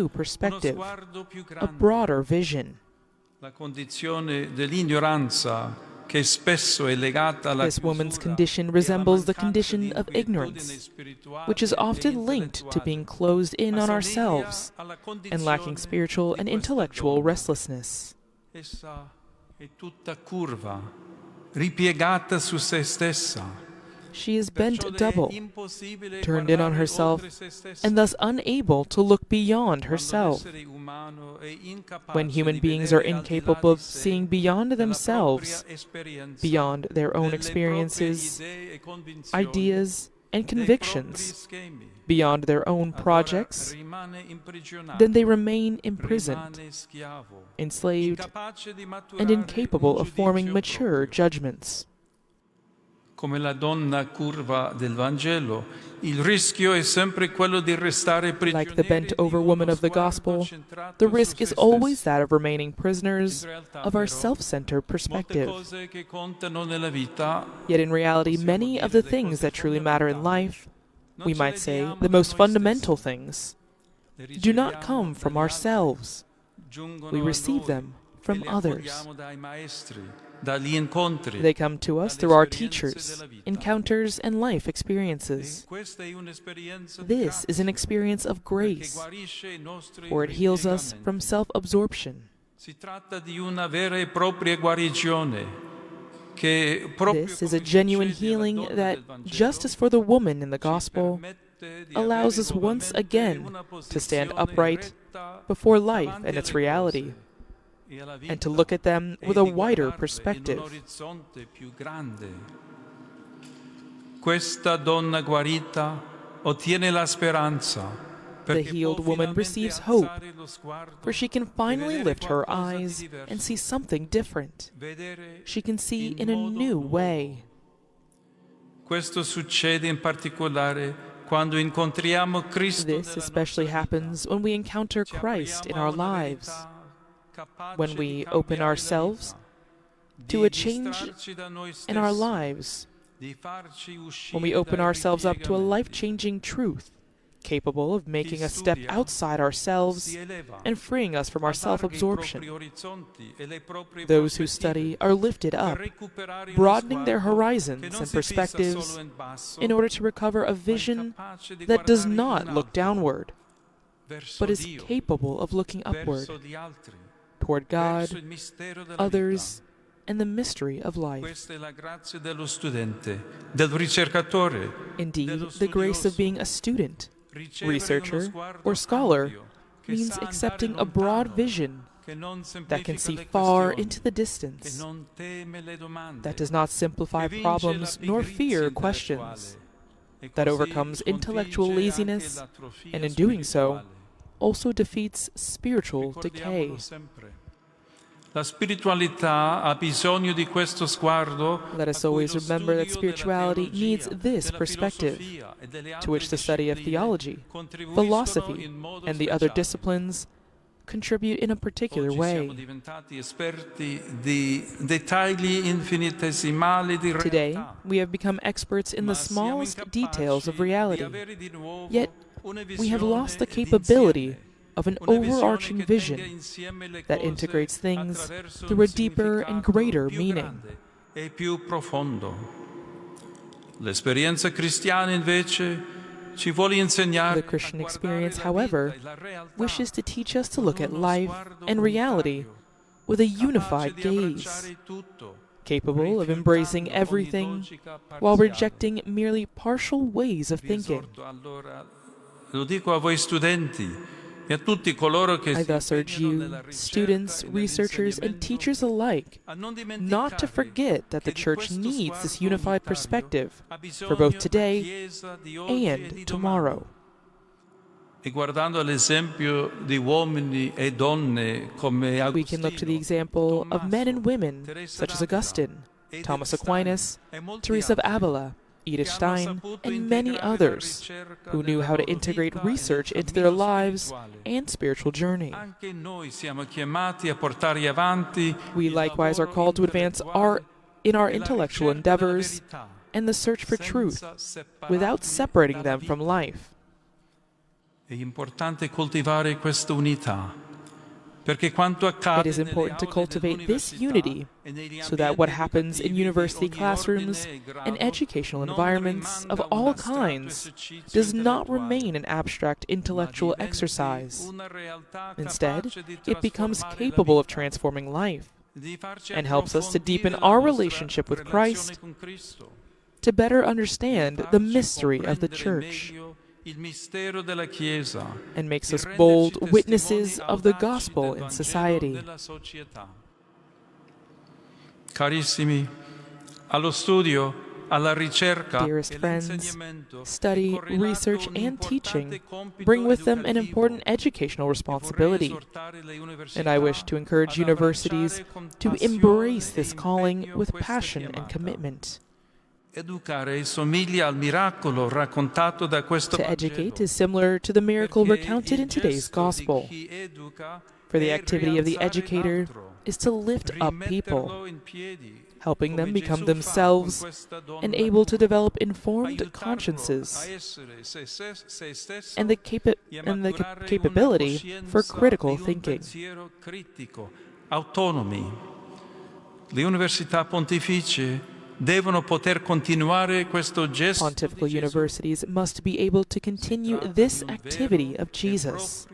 new perspective, a broader vision. This woman's condition resembles the condition of ignorance, which is often linked to being closed in on ourselves and lacking spiritual and intellectual restlessness. She is bent double, turned in on herself, and thus unable to look beyond herself. When human beings are incapable of seeing beyond themselves, beyond their own experiences, ideas, and convictions, beyond their own projects, then they remain imprisoned, enslaved, and incapable of forming mature judgments. Come la donna curva del Vangelo, il rischio è sempre quello di restare prigionieri. Like the bent-over woman of the Gospel, the risk is always that of remaining prisoners of our self-centered perspective. Yet in reality, many of the things that truly matter in life, we might say the most fundamental things, do not come from ourselves. We receive them from others. They come to us through our teachers, encounters, and life experiences. This is an experience of grace, for it heals us from self-absorption. This is a genuine healing that, just as for the woman in the Gospel, allows us once again to stand upright before life and its reality, and to look at them with a wider perspective. The healed woman receives hope, for she can finally lift her eyes and see something different. She can see in a new way. This especially happens when we encounter Christ in our lives, when we open ourselves to a change in our lives, when we open ourselves up to a life-changing truth, capable of making us step outside ourselves and freeing us from our self-absorption. Those who study are lifted up, broadening their horizons and perspectives in order to recover a vision that does not look downward, but is capable of looking upward, toward God, others, and the mystery of life. Indeed, the grace of being a student, researcher, or scholar means accepting a broad vision that can see far into the distance, that does not simplify problems nor fear questions, that overcomes intellectual laziness, and in doing so, also defeats spiritual decay. Let us always remember that spirituality needs this perspective, to which the study of theology, philosophy, and the other disciplines contribute in a particular way. Today, we have become experts in the smallest details of reality, yet we have lost the capability of an overarching vision that integrates things through a deeper and greater meaning. The Christian experience, however, wishes to teach us to look at life and reality with a unified gaze, capable of embracing everything while rejecting merely partial ways of thinking. I thus urge you, students, researchers, and teachers alike, not to forget that the Church needs this unified perspective for both today and tomorrow. We can look to the example of men and women such as Augustine, Thomas Aquinas, Teresa of Avila, Edith Stein, and many others who knew how to integrate research into their lives and spiritual journey. We likewise are called to advance in our intellectual endeavors and the search for truth without separating them from life. È importante coltivare questa unità, perché quanto accade It is nelle important to aule cultivate this dell'università unity e negli so that what ambienti happens in educativi di university ogni classrooms ordine e and grado educational non environments of rimanga un all astratto kinds esercizio does not intellettuale, remain an abstract ma intellectual diventi exercise. una realtà Instead, capace di it becomes trasformare la capable of vita, transforming life di farci and helps us to deepen approfondire la our nostra relationship with relazione Christ, con Cristo, to better di understand the farci mystery of the comprendere Church, meglio il mistero della Chiesa, and makes di us renderci bold testimoni witnesses of the audaci gospel del in Vangelo society. nella società. Carissimi, allo studio, alla ricerca Dearest e friends, all'insegnamento è study, correlato research, un and teaching importante compito bring with them an educativo important educational e vorrei responsibility, esortare le and I wish università to encourage ad universities abbracciare con to embrace passione e this calling impegno with questa passion and chiamata. commitment. Educare somiglia al miracolo raccontato da questo To educate Vangelo, is similar to the miracle perché recounted il in today's gesto di gospel, chi educa for the è activity of the rialzare educator l'altro, is to lift up people, rimetterlo in piedi, helping them come become Gesù fa con themselves questa and donna able to curva, develop informed aiutarlo a consciences essere se stesso and the e a and the maturare una capability for coscienza critical di un thinking. pensiero critico, autonomi. Le università pontificie devono poter continuare questo gesto di Pontifical Gesù. universities must be able to Si continue tratta this di un activity vero of e Jesus. proprio